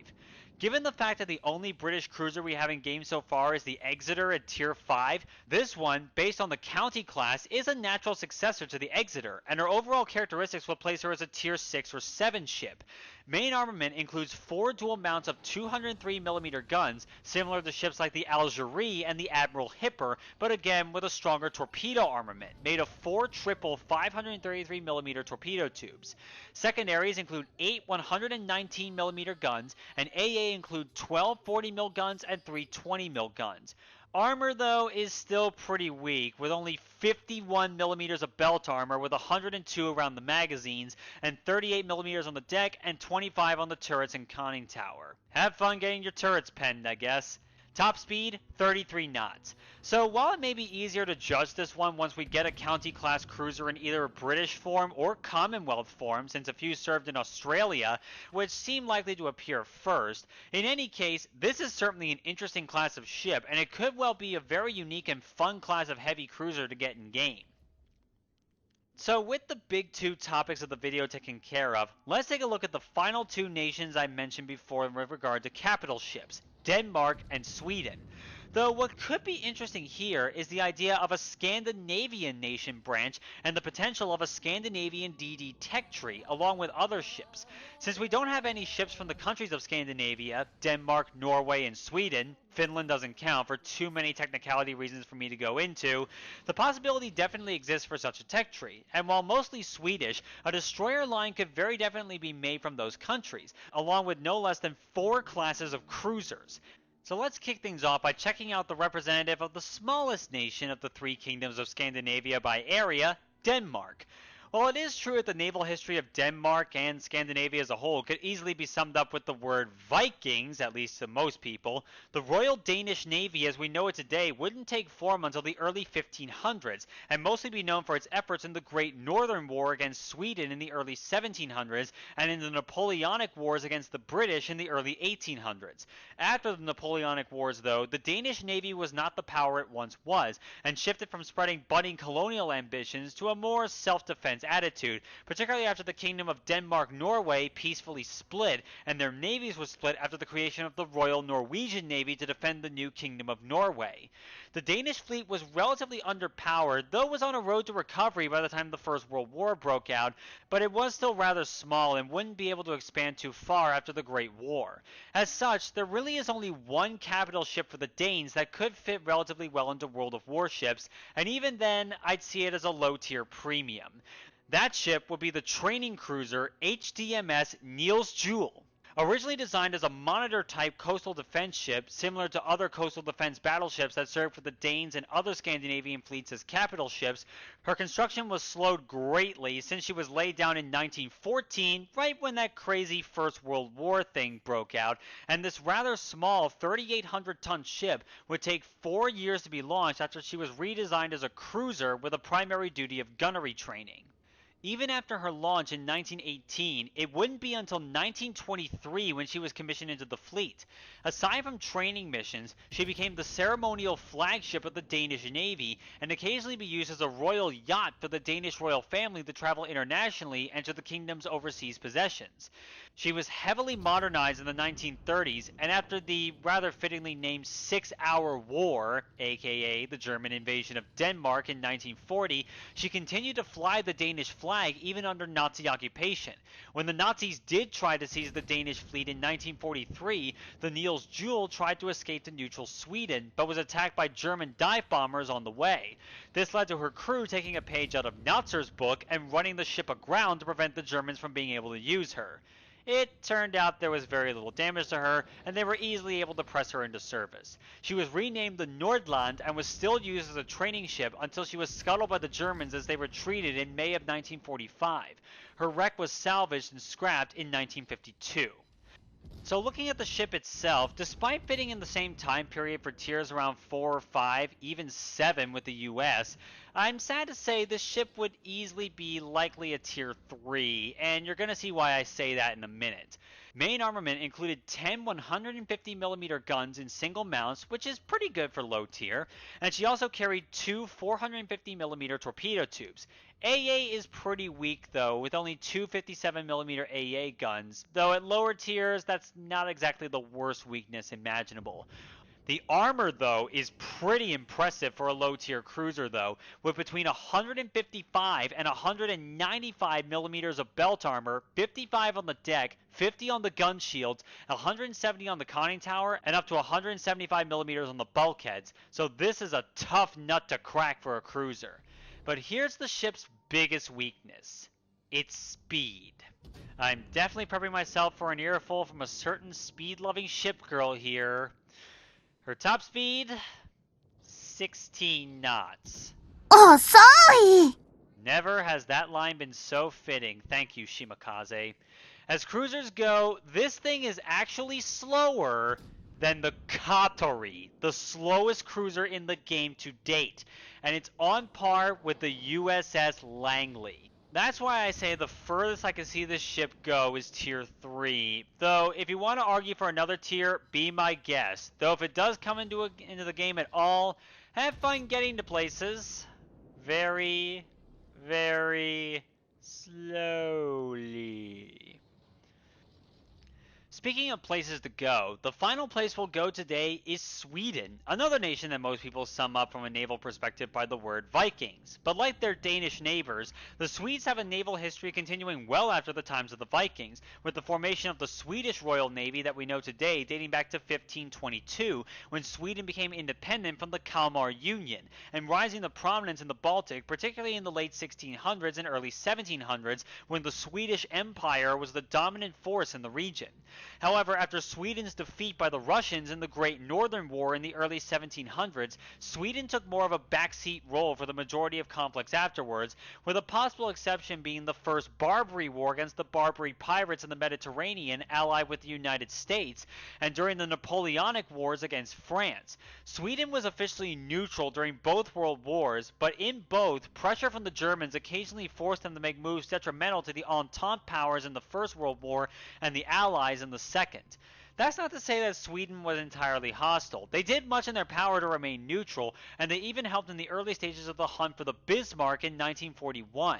Given the fact that the only British cruiser we have in game so far is the Exeter at Tier 5, this one, based on the County class, is a natural successor to the Exeter, and her overall characteristics will place her as a Tier 6 or 7 ship. Main armament includes 4 dual mounts of 203mm guns, similar to ships like the Algerie and the Admiral Hipper, but again with a stronger torpedo armament, made of 4 triple 533mm torpedo tubes. Secondaries include 8 119mm guns, and AA include 12 40mm guns and 3 20mm guns. Armor, though, is still pretty weak, with only 51mm of belt armor with 102 around the magazines, and 38mm on the deck, and 25 on the turrets and conning tower. Have fun getting your turrets penned, I guess. Top speed, 33 knots. So while it may be easier to judge this one once we get a County-class cruiser in either a British form or Commonwealth form, since a few served in Australia, which seem likely to appear first, in any case, this is certainly an interesting class of ship, and it could well be a very unique and fun class of heavy cruiser to get in game. So with the big two topics of the video taken care of, let's take a look at the final two nations I mentioned before with regard to capital ships, Denmark and Sweden. Though what could be interesting here is the idea of a Scandinavian nation branch and the potential of a Scandinavian DD tech tree along with other ships. Since we don't have any ships from the countries of Scandinavia, Denmark, Norway, and Sweden, Finland doesn't count for too many technicality reasons for me to go into, the possibility definitely exists for such a tech tree, and while mostly Swedish, a destroyer line could very definitely be made from those countries, along with no less than 4 classes of cruisers. So let's kick things off by checking out the representative of the smallest nation of the 3 kingdoms of Scandinavia by area, Denmark. While it is true that the naval history of Denmark and Scandinavia as a whole could easily be summed up with the word Vikings, at least to most people, the Royal Danish Navy as we know it today wouldn't take form until the early 1500s, and mostly be known for its efforts in the Great Northern War against Sweden in the early 1700s, and in the Napoleonic Wars against the British in the early 1800s. After the Napoleonic Wars, though, the Danish Navy was not the power it once was, and shifted from spreading budding colonial ambitions to a more self-defense attitude, particularly after the Kingdom of Denmark-Norway peacefully split, and their navies was split after the creation of the Royal Norwegian Navy to defend the new Kingdom of Norway. The Danish fleet was relatively underpowered, though was on a road to recovery by the time the First World War broke out, but it was still rather small and wouldn't be able to expand too far after the Great War. As such, there really is only one capital ship for the Danes that could fit relatively well into World of Warships, and even then, I'd see it as a low-tier premium. That ship would be the training cruiser HDMS Niels Juel. Originally designed as a monitor-type coastal defense ship, similar to other coastal defense battleships that served for the Danes and other Scandinavian fleets as capital ships, her construction was slowed greatly since she was laid down in 1914, right when that crazy First World War thing broke out, and this rather small 3,800-ton ship would take 4 years to be launched after she was redesigned as a cruiser with a primary duty of gunnery training. Even after her launch in 1918, it wouldn't be until 1923 when she was commissioned into the fleet. Aside from training missions, she became the ceremonial flagship of the Danish Navy and occasionally be used as a royal yacht for the Danish royal family to travel internationally and to the kingdom's overseas possessions. She was heavily modernized in the 1930s, and after the rather fittingly named 6-Hour War, aka the German invasion of Denmark in 1940, she continued to fly the Danish flag even under Nazi occupation. When the Nazis did try to seize the Danish fleet in 1943, the Niels Juel tried to escape to neutral Sweden, but was attacked by German dive bombers on the way. This led to her crew taking a page out of Nautzer's book and running the ship aground to prevent the Germans from being able to use her. It turned out there was very little damage to her, and they were easily able to press her into service. She was renamed the Nordland and was still used as a training ship until she was scuttled by the Germans as they retreated in May of 1945. Her wreck was salvaged and scrapped in 1952. So looking at the ship itself, despite fitting in the same time period for tiers around 4 or 5, even 7 with the US, I'm sad to say this ship would easily be likely a tier 3, and you're going to see why I say that in a minute. Main armament included 10 150mm guns in single mounts, which is pretty good for low tier, and she also carried 2 450mm torpedo tubes. AA is pretty weak though, with only 2 57mm AA guns, though at lower tiers that's not exactly the worst weakness imaginable. The armor, though, is pretty impressive for a low-tier cruiser, though, with between 155 and 195 millimeters of belt armor, 55 on the deck, 50 on the gun shields, 170 on the conning tower, and up to 175 millimeters on the bulkheads, so this is a tough nut to crack for a cruiser. But here's the ship's biggest weakness. Its speed. I'm definitely prepping myself for an earful from a certain speed-loving ship girl here. Her top speed, 16 knots. Oh, sorry! Never has that line been so fitting. Thank you, Shimakaze. As cruisers go, this thing is actually slower than the Katori, the slowest cruiser in the game to date. And it's on par with the USS Langley. That's why I say the furthest I can see this ship go is tier 3. Though, if you want to argue for another tier, be my guest. Though if it does come into the game at all, have fun getting to places. Very, very slowly. Speaking of places to go, the final place we'll go today is Sweden, another nation that most people sum up from a naval perspective by the word Vikings. But like their Danish neighbors, the Swedes have a naval history continuing well after the times of the Vikings, with the formation of the Swedish Royal Navy that we know today dating back to 1522, when Sweden became independent from the Kalmar Union, and rising to prominence in the Baltic, particularly in the late 1600s and early 1700s, when the Swedish Empire was the dominant force in the region. However, after Sweden's defeat by the Russians in the Great Northern War in the early 1700s, Sweden took more of a backseat role for the majority of conflicts afterwards, with a possible exception being the First Barbary War against the Barbary pirates in the Mediterranean allied with the United States, and during the Napoleonic Wars against France. Sweden was officially neutral during both world wars, but in both, pressure from the Germans occasionally forced them to make moves detrimental to the Entente powers in the First World War and the Allies in the Second. That's not to say that Sweden was entirely hostile. They did much in their power to remain neutral, and they even helped in the early stages of the hunt for the Bismarck in 1941.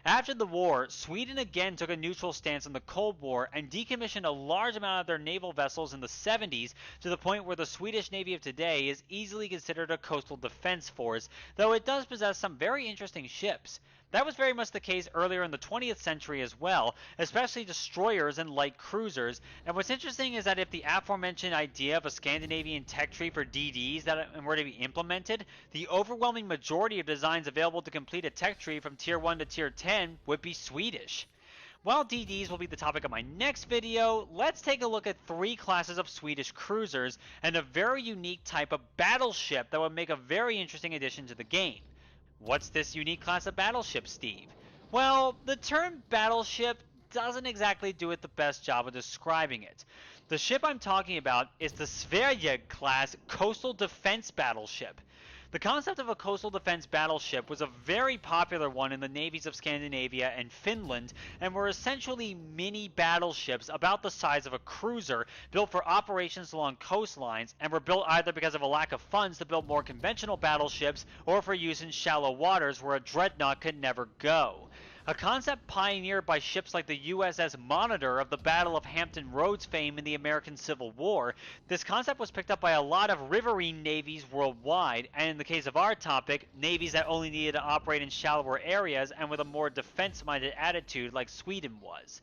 After the war, Sweden again took a neutral stance in the Cold War and decommissioned a large amount of their naval vessels in the 70s, to the point where the Swedish Navy of today is easily considered a coastal defense force, though it does possess some very interesting ships. That was very much the case earlier in the 20th century as well, especially destroyers and light cruisers. And what's interesting is that if the aforementioned idea of a Scandinavian tech tree for DDs that were to be implemented, the overwhelming majority of designs available to complete a tech tree from Tier 1 to Tier 10 would be Swedish. While DDs will be the topic of my next video, let's take a look at 3 classes of Swedish cruisers and a very unique type of battleship that would make a very interesting addition to the game. What's this unique class of battleship, Steve? Well, the term battleship doesn't exactly do it the best job of describing it. The ship I'm talking about is the Sverige class coastal defense battleship. The concept of a coastal defense battleship was a very popular one in the navies of Scandinavia and Finland, and were essentially mini battleships about the size of a cruiser, built for operations along coastlines, and were built either because of a lack of funds to build more conventional battleships, or for use in shallow waters where a dreadnought could never go. A concept pioneered by ships like the USS Monitor of the Battle of Hampton Roads fame in the American Civil War, this concept was picked up by a lot of riverine navies worldwide, and in the case of our topic, navies that only needed to operate in shallower areas and with a more defense-minded attitude like Sweden was.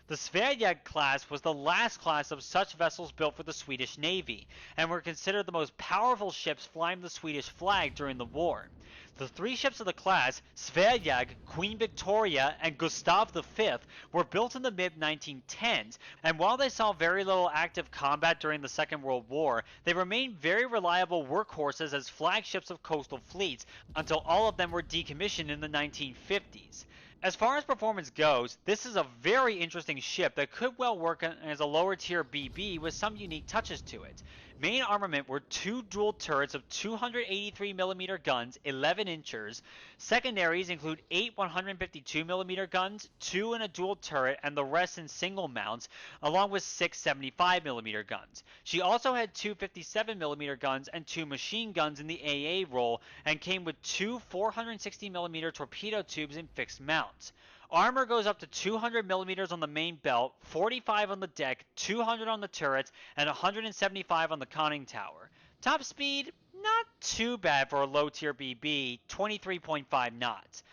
The Sverige class was the last class of such vessels built for the Swedish Navy, and were considered the most powerful ships flying the Swedish flag during the war. The 3 ships of the class, Sverige, Queen Victoria, and Gustav V, were built in the mid-1910s, and while they saw very little active combat during the Second World War, they remained very reliable workhorses as flagships of coastal fleets until all of them were decommissioned in the 1950s. As far as performance goes, this is a very interesting ship that could well work as a lower tier BB with some unique touches to it. Main armament were 2 dual turrets of 283mm guns, 11 inchers. Secondaries include 8 152mm guns, 2 in a dual turret and the rest in single mounts, along with 6 75mm guns. She also had 2 57mm guns and 2 machine guns in the AA role, and came with 2 460mm torpedo tubes in fixed mounts. Armor goes up to 200mm on the main belt, 45 on the deck, 200 on the turrets, and 175 on the conning tower. Top speed, not too bad for a low tier BB, 23.5 knots.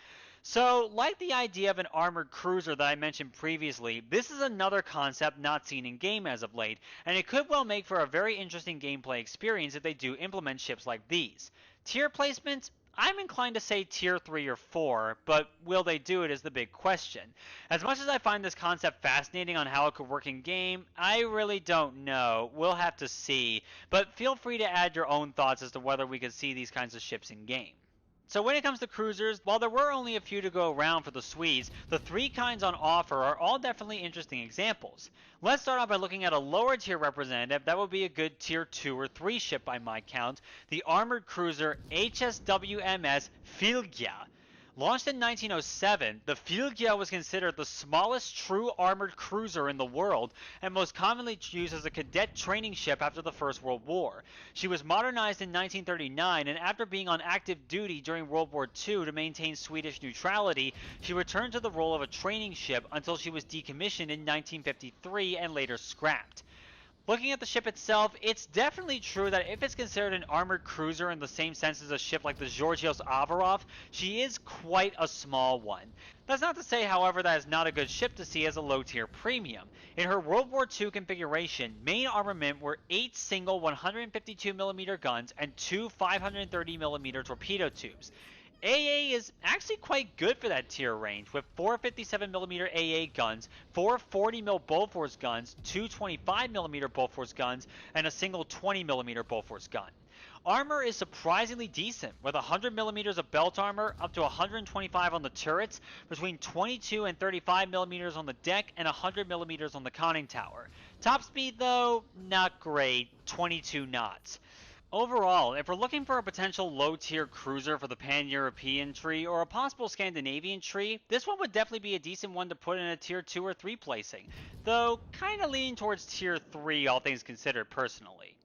So, like the idea of an armored cruiser that I mentioned previously, this is another concept not seen in game as of late, and it could well make for a very interesting gameplay experience if they do implement ships like these. Tier placement? I'm inclined to say tier 3 or 4, but will they do it is the big question. As much as I find this concept fascinating on how it could work in game, I really don't know. We'll have to see, but feel free to add your own thoughts as to whether we could see these kinds of ships in game. So when it comes to cruisers, while there were only a few to go around for the Swedes, the 3 kinds on offer are all definitely interesting examples. Let's start off by looking at a lower tier representative that would be a good tier 2 or 3 ship by my count, the armored cruiser HSWMS Filgia. Launched in 1907, the Filgia was considered the smallest true armored cruiser in the world, and most commonly used as a cadet training ship after the First World War. She was modernized in 1939, and after being on active duty during World War II to maintain Swedish neutrality, she returned to the role of a training ship until she was decommissioned in 1953 and later scrapped. Looking at the ship itself, it's definitely true that if it's considered an armored cruiser in the same sense as a ship like the Georgios Avarov, she is quite a small one. That's not to say, however, that is not a good ship to see as a low-tier premium. In her World War II configuration, main armament were 8 single 152mm guns and 2 530mm torpedo tubes. AA is actually quite good for that tier range, with 4 57mm AA guns, 4 40mm Bofors guns, 2 25mm Bofors guns, and a single 20mm Bofors gun. Armor is surprisingly decent, with 100mm of belt armor up to 125 on the turrets, between 22 and 35mm on the deck, and 100mm on the conning tower. Top speed though, not great, 22 knots. Overall, if we're looking for a potential low-tier cruiser for the Pan-European tree or a possible Scandinavian tree, this one would definitely be a decent one to put in a tier 2 or 3 placing, though kinda leaning towards tier 3 all things considered personally.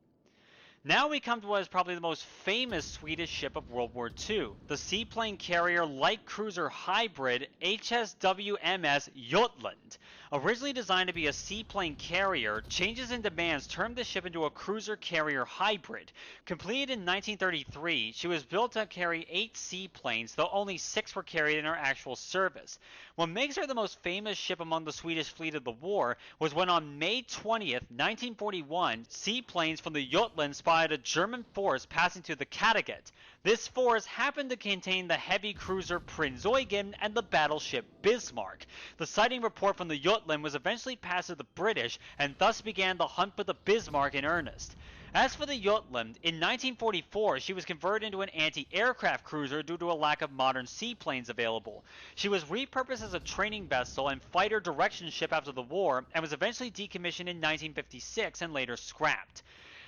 Now we come to what is probably the most famous Swedish ship of World War II, the seaplane carrier light cruiser hybrid HSWMS Jutland. Originally designed to be a seaplane carrier, changes in demands turned the ship into a cruiser carrier hybrid. Completed in 1933, she was built to carry 8 seaplanes, though only 6 were carried in her actual service. What makes her the most famous ship among the Swedish fleet of the war was when on May 20th, 1941, seaplanes from the Jutland spotted a German force passing through the Kattegat. This force happened to contain the heavy cruiser Prinz Eugen and the battleship Bismarck. The sighting report from the Jutland was eventually passed to the British, and thus began the hunt for the Bismarck in earnest. As for the Jutland, in 1944 she was converted into an anti-aircraft cruiser due to a lack of modern seaplanes available. She was repurposed as a training vessel and fighter direction ship after the war, and was eventually decommissioned in 1956 and later scrapped.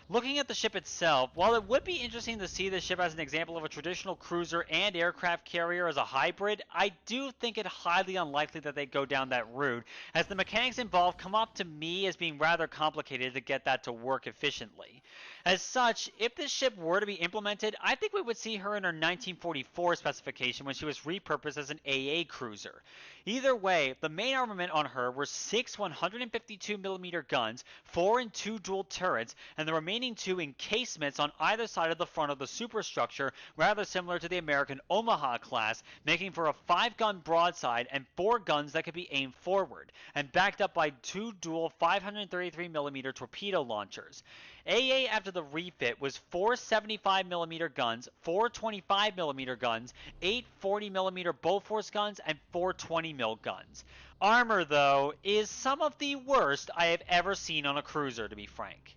Looking at the ship itself, while it would be interesting to see this ship as an example of a traditional cruiser and aircraft carrier as a hybrid, I do think it highly unlikely that they go down that route, as the mechanics involved come up to me as being rather complicated to get that to work efficiently. As such, if this ship were to be implemented, I think we would see her in her 1944 specification when she was repurposed as an AA cruiser. Either way, the main armament on her were 6 152mm guns, 4 and 2 dual turrets, and the remaining 2 encasements on either side of the front of the superstructure, rather similar to the American Omaha class, making for a 5-gun broadside and 4 guns that could be aimed forward, and backed up by 2 dual 533mm torpedo launchers. AA after the refit was 4 75mm guns, 4 25mm guns, 8 40mm Bofors guns, and 4 20mm guns. Armor, though, is some of the worst I have ever seen on a cruiser, to be frank.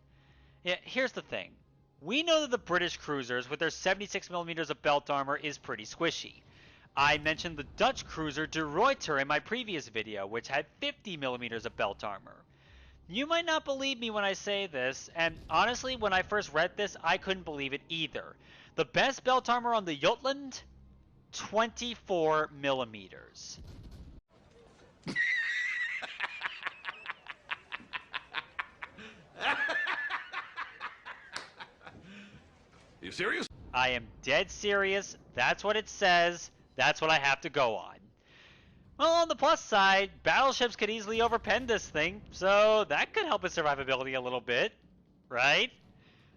Yeah, here's the thing. We know that the British cruisers with their 76mm of belt armor is pretty squishy. I mentioned the Dutch cruiser De Ruyter in my previous video, which had 50mm of belt armor. You might not believe me when I say this, and honestly, when I first read this, I couldn't believe it either. The best belt armor on the Jutland? 24mm. You serious? I am dead serious. That's what it says. That's what I have to go on. Well, on the plus side, battleships could easily overpen this thing, so that could help its survivability a little bit, right?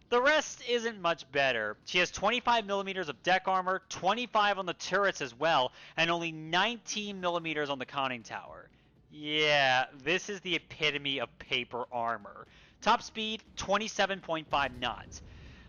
The rest isn't much better. She has 25mm of deck armor, 25 on the turrets as well, and only 19mm on the conning tower. Yeah, this is the epitome of paper armor. Top speed, 27.5 knots.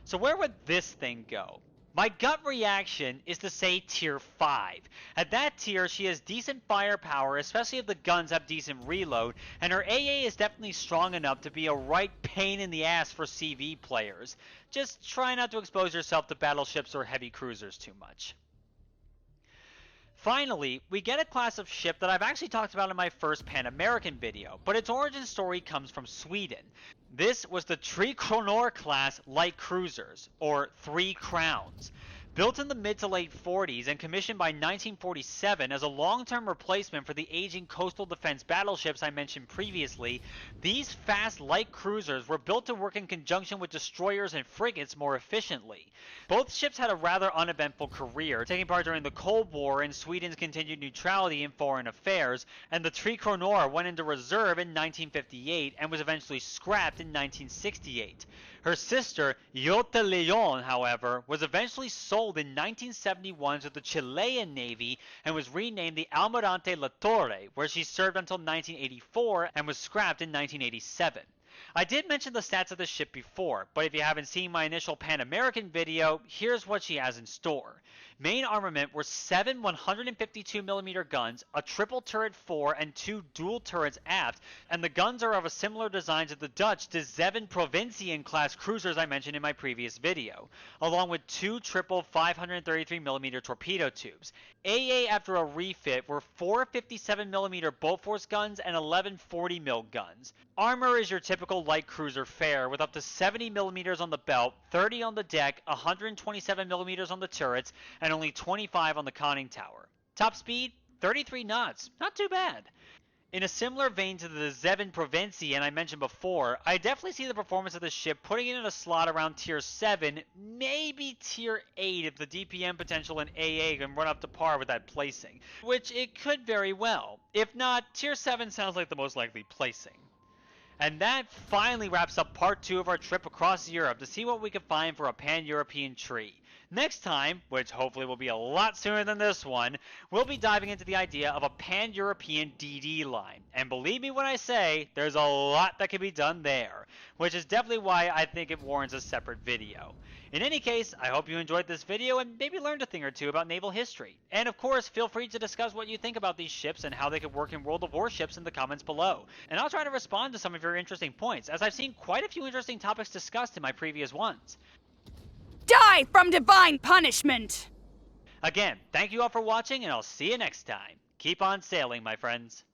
So where would this thing go? My gut reaction is to say tier 5. At that tier, she has decent firepower, especially if the guns have decent reload, and her AA is definitely strong enough to be a right pain in the ass for CV players. Just try not to expose yourself to battleships or heavy cruisers too much. Finally, we get a class of ship that I've actually talked about in my first Pan-American video, but its origin story comes from Sweden. This was the Tre Kronor class light cruisers, or 3 Crowns. Built in the mid to late 40s and commissioned by 1947 as a long-term replacement for the aging coastal defense battleships I mentioned previously, these fast light cruisers were built to work in conjunction with destroyers and frigates more efficiently. Both ships had a rather uneventful career, taking part during the Cold War and Sweden's continued neutrality in foreign affairs, and the Tre Kronor went into reserve in 1958 and was eventually scrapped in 1968. Her sister, Jota Leon, however, was eventually sold in 1971 to the Chilean Navy and was renamed the Almirante La Torre, where she served until 1984 and was scrapped in 1987. I did mention the stats of the ship before, but if you haven't seen my initial Pan American video, here's what she has in store. Main armament were 7 152mm guns, a triple turret fore, and 2 dual turrets aft, and the guns are of a similar design to the Dutch De Zeven Provinciën class cruisers I mentioned in my previous video, along with 2 triple 533mm torpedo tubes. AA after a refit were 4 57mm bolt force guns and 11 40mm guns. Armor is your typical light cruiser fare with up to 70mm on the belt, 30 on the deck, 127mm on the turrets, and only 25 on the conning tower. Top speed, 33 knots, not too bad. In a similar vein to the Zeven Provinciën I mentioned before, I definitely see the performance of the ship putting it in a slot around tier 7, maybe tier 8 if the DPM potential in AA can run up to par with that placing, which it could very well. If not, tier 7 sounds like the most likely placing. And that finally wraps up part 2 of our trip across Europe to see what we could find for a pan-European tree. Next time, which hopefully will be a lot sooner than this one, we'll be diving into the idea of a pan-European DD line. And believe me when I say, there's a lot that can be done there, which is definitely why I think it warrants a separate video. In any case, I hope you enjoyed this video and maybe learned a thing or two about naval history. And of course, feel free to discuss what you think about these ships and how they could work in World of Warships in the comments below. And I'll try to respond to some of your interesting points, as I've seen quite a few interesting topics discussed in my previous ones. Die from divine punishment! Again, thank you all for watching, and I'll see you next time. Keep on sailing, my friends.